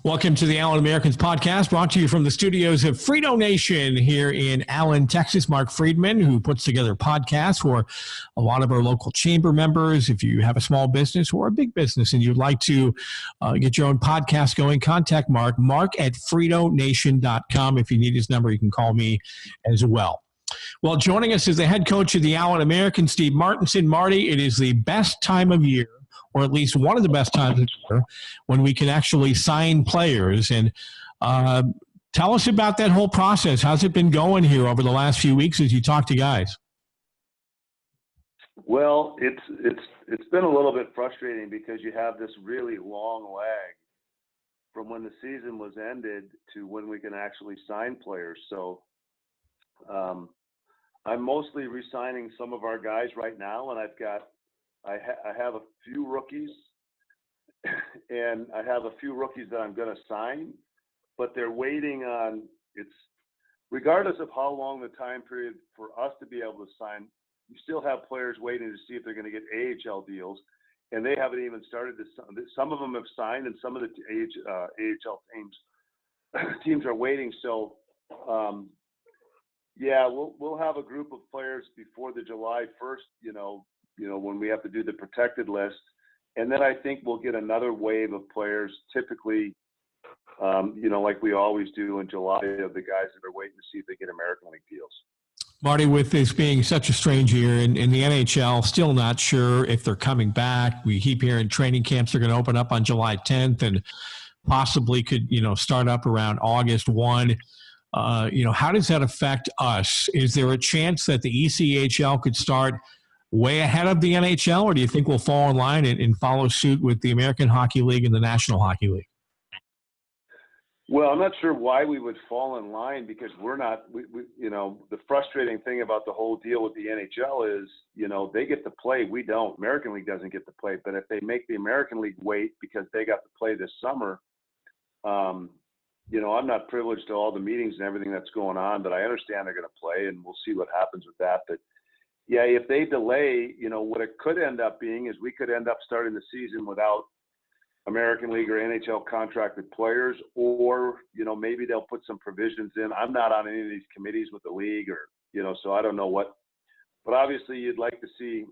Welcome to the Allen Americans podcast, brought to you from the studios of Frito Nation here in Allen, Texas. Mark Friedman, who puts together podcasts for a lot of our local chamber members. If you have a small business or a big business and you'd like to get your own podcast going, contact Mark at FritoNation.com. If you need his number, you can call me as well. Well, joining us is the head coach of the Allen Americans, Steve Martinson. Marty, it is the best time of year, or at least one of the best times of year, when we can actually sign players. And tell us about that whole process. How's it been going here over the last few weeks as you talk to guys? Well, it's been a little bit frustrating because you have this really long lag from when the season was ended to when we can actually sign players. So I'm mostly re-signing some of our guys right now, and I have a few rookies, and I have a few rookies that I'm going to sign, but they're waiting on it's regardless of how long the time period for us to be able to sign. You still have players waiting to see if they're going to get AHL deals, and they haven't even started this. Some of them have signed, and some of the AHL teams are waiting. So, yeah, we'll have a group of players before the July 1st. When we have to do the protected list. And then I think we'll get another wave of players, typically, like we always do in July, of the guys that are waiting to see if they get American League deals. Marty, with this being such a strange year in the NHL, still not sure if they're coming back. We keep hearing training camps are going to open up on July 10th and possibly could, start up around August 1. How does that affect us? Is there a chance that the ECHL could start way ahead of the NHL, or do you think we'll fall in line and follow suit with the American Hockey League and the National Hockey League? Well, I'm not sure why we would fall in line because we're not. The frustrating thing about the whole deal with the NHL is, they get to play, we don't. American League doesn't get to play, but if they make the American League wait because they got to play this summer, I'm not privileged to all the meetings and everything that's going on, but I understand they're going to play, and we'll see what happens with that. But yeah, if they delay, what it could end up being is we could end up starting the season without American League or NHL contracted players, or, maybe they'll put some provisions in. I'm not on any of these committees with the league so I don't know what, but obviously you'd like to see,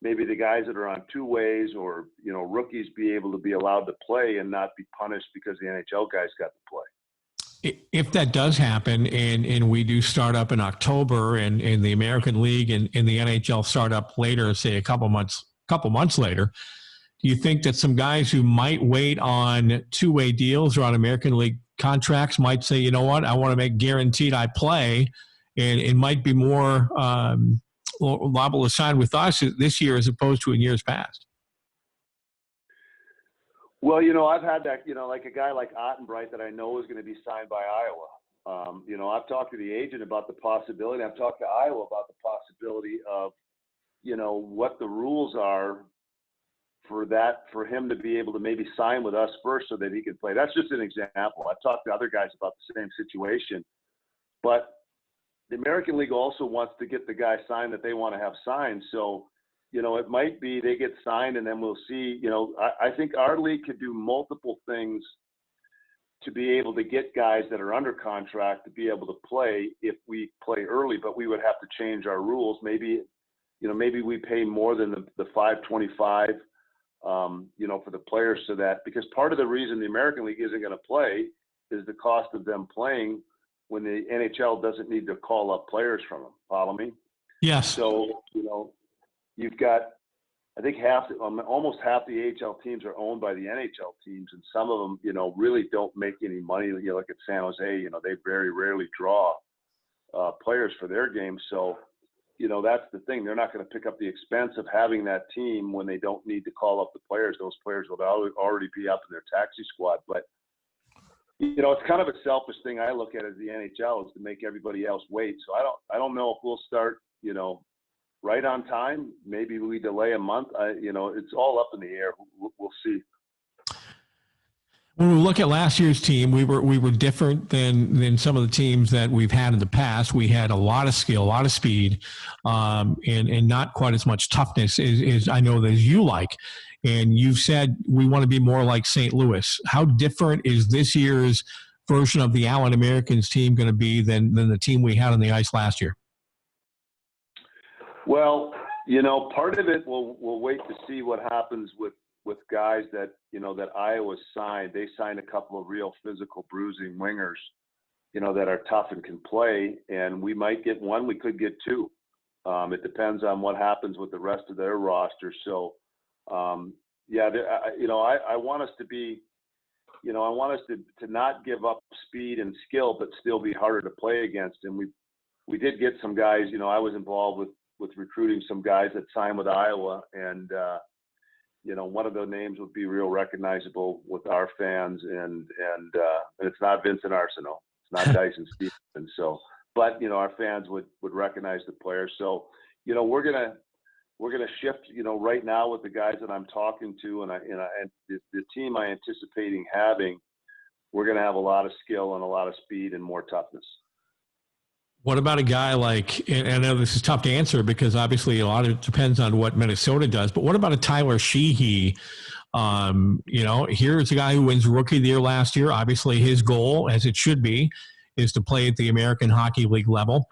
maybe the guys that are on two ways or, rookies be able to be allowed to play and not be punished because the NHL guys got to play. If that does happen and we do start up in October and the American League and the NHL start up later, say a couple months later, do you think that some guys who might wait on two-way deals or on American League contracts might say, you know what, I want to make guaranteed I play, and it might be more liable to sign with us this year as opposed to in years past? Well, I've had that, like a guy like Ottenbright that I know is going to be signed by Iowa. I've talked to the agent about the possibility. I've talked to Iowa about the possibility of, what the rules are for him to be able to maybe sign with us first so that he can play. That's just an example. I've talked to other guys about the same situation. But the American League also wants to get the guy signed that they want to have signed. So, it might be they get signed and then we'll see. I think our league could do multiple things to be able to get guys that are under contract to be able to play if we play early, but we would have to change our rules. Maybe we pay more than the $525, for the players, so that, because part of the reason the American League isn't going to play is the cost of them playing when the NHL doesn't need to call up players from them. Follow me? Yes. So, you've got, I think almost half the AHL teams are owned by the NHL teams, and some of them, really don't make any money. Like at San Jose, they very rarely draw players for their games. So, that's the thing. They're not going to pick up the expense of having that team when they don't need to call up the players. Those players will already be up in their taxi squad. But, it's kind of a selfish thing I look at as the NHL is to make everybody else wait. So I don't know if we'll start, right on time. Maybe we delay a month. It's all up in the air. We'll see. When we look at last year's team, we were different than some of the teams that we've had in the past. We had a lot of skill, a lot of speed, and not quite as much toughness as I know that as you like. And you've said we want to be more like St. Louis. How different is this year's version of the Allen Americans team going to be than the team we had on the ice last year? Well, part of it we'll wait to see what happens with guys that that Iowa signed. They signed a couple of real physical bruising wingers, that are tough and can play, and we might get one. We could get two. It depends on what happens with the rest of their roster. So, yeah, I want us to be, I want us to not give up speed and skill, but still be harder to play against. And we did get some guys. I was involved with recruiting some guys that signed with Iowa, and one of those names would be real recognizable with our fans, and it's not Vincent Arsenault, it's not Dyson Stevenson. So, but our fans would recognize the player. So, we're gonna shift. Right now with the guys that I'm talking to, and the team I anticipating having, we're gonna have a lot of skill and a lot of speed and more toughness. What about a guy like, and I know this is tough to answer because obviously a lot of it depends on what Minnesota does, but what about a Tyler Sheehy? Here's a guy who wins Rookie of the Year last year. Obviously his goal, as it should be, is to play at the American Hockey League level.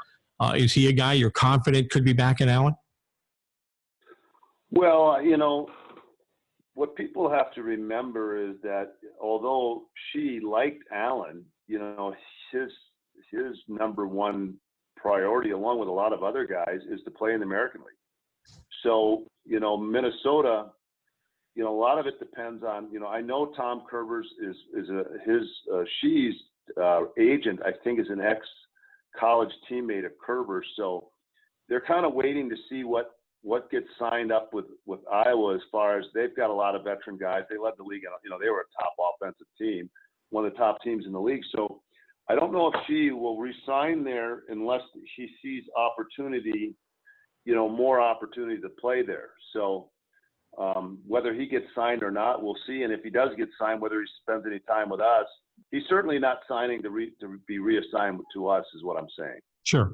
Is he a guy you're confident could be back in Allen? Well, what people have to remember is that although she liked Allen, his number one priority, along with a lot of other guys, is to play in the American League. So, Minnesota, a lot of it depends on, I know Tom Kerbers Shee's agent, I think, is an ex-college teammate of Kerbers. So they're kind of waiting to see what gets signed up with Iowa, as far as they've got a lot of veteran guys. They led the league. They were a top offensive team, one of the top teams in the league. So I don't know if she will resign there unless she sees opportunity, more opportunity to play there. So whether he gets signed or not, we'll see. And if he does get signed, whether he spends any time with us, he's certainly not signing to be reassigned to us, is what I'm saying. Sure.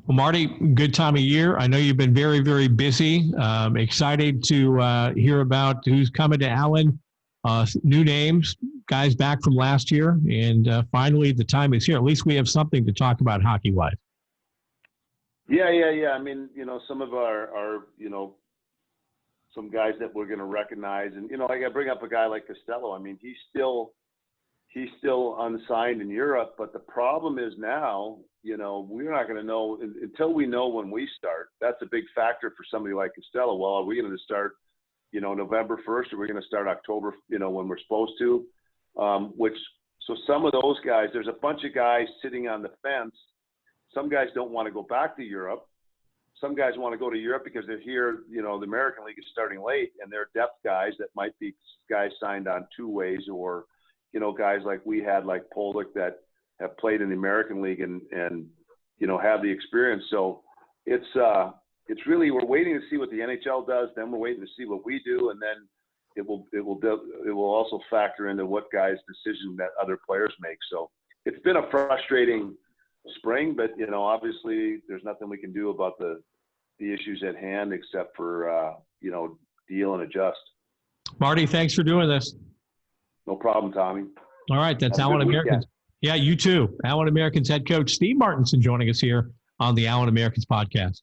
Well, Marty, good time of year. I know you've been very, very busy. Excited to hear about who's coming to Allen. New names, guys back from last year, and finally the time is here. At least we have something to talk about hockey-wise. Yeah. I mean, some of our some guys that we're going to recognize, and I got to bring up a guy like Costello. I mean, he's still unsigned in Europe, but the problem is now, we're not going to know until we know when we start. That's a big factor for somebody like Costello. Well, are we going to start November 1st, or we're going to start October, when we're supposed to, so some of those guys, there's a bunch of guys sitting on the fence. Some guys don't want to go back to Europe. Some guys want to go to Europe because they're here, the American League is starting late, and they're depth guys that might be guys signed on two ways, or, guys like we had, like Pollock, that have played in the American League and have the experience. So it's really, we're waiting to see what the NHL does. Then we're waiting to see what we do, and then it will also factor into what guys' decision that other players make. So it's been a frustrating spring, but obviously there's nothing we can do about the issues at hand except for deal and adjust. Marty, thanks for doing this. No problem, Tommy. All right, that's Allen Americans. Yeah, you too. Allen Americans head coach Steve Martinson joining us here on the Allen Americans podcast.